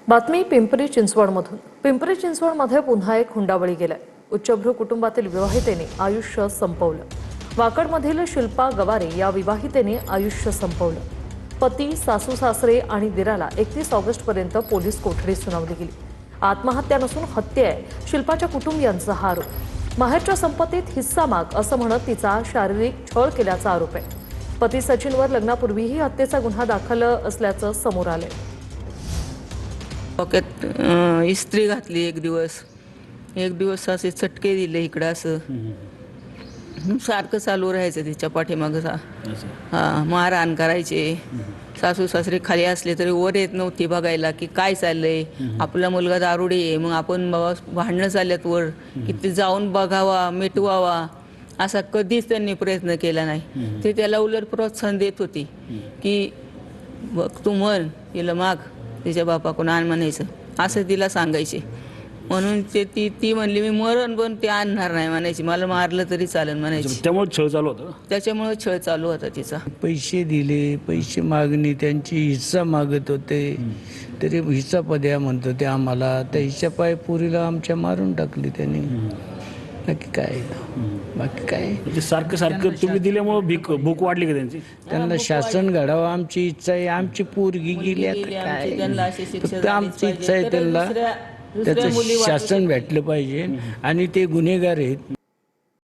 बातमी पिंपरी चिंचवडमधून। पिंपरी चिंचवडमध्ये पुन्हा एक हुंडाबळी गेलाय। उच्चभ्रू कुटुंबातील विवाहितेने आयुष्य संपवलं। वाकडमधील शिल्पा गवारे या विवाहितेने आयुष्य संपवलं। पती, सासू सासरे आणि दिराला 31 ऑगस्टपर्यंत पोलीस कोठडी सुनावली गेली। आत्महत्या नसून हत्या आहे, शिल्पाच्या कुटुंबियांचा हा आरोप। माहेरच्या संपत्तीत हिस्सा माग असं म्हणत तिचा शारीरिक छळ केल्याचा आरोप आहे। पती सचिनवर लग्नापूर्वीही हत्येचा गुन्हा दाखल असल्याचं समोर आलंय। डोक्यात इस्त्री घातली एक दिवस असे चटके दिले इकडं असं सारखं चालू राहायचं तिच्या पाठीमागं हां मारहाण करायचे। सासू सासरे खाली असले तरी वर येत नव्हती बघायला की काय चाललंय, आपला मुलगा दारुडे आहे, मग आपण बाबा भांडणं चालल्यात वर की ते जाऊन बघावा मिटवावा असा कधीच त्यांनी प्रयत्न केला नाही। ते त्याला उलट प्रोत्साहन देत होती की बघ तू म्हण तिला माग तिच्या बापाकडून आण म्हणायचं असं तिला सांगायचे। म्हणून ती म्हणली मी मरण पण ते आणणार नाही म्हणायची, मला मारलं तरी चालेल म्हणायची। त्यामुळे छळ चालू होता त्याच्यामुळे छळ चालू होता तिचा। पैसे दिले, पैसे मागणी त्यांची हिस्सा मागत होते, तरी हिस्सा पद्या म्हणत होते आम्हाला। त्या हिस्सा पाय पुरीला आमच्या मारून टाकली त्यांनी। नक्की काय बाकी काय म्हणजे सारखं तुम्ही दिल्यामुळे भूक वाढली का त्यांची? त्यांना शासन घडावं आमची इच्छा आहे। आमची पोरगी गेली आता काय, फक्त आमची इच्छा आहे त्यांना त्याचं शासन भेटलं पाहिजे। आणि ते गुन्हेगार आहेत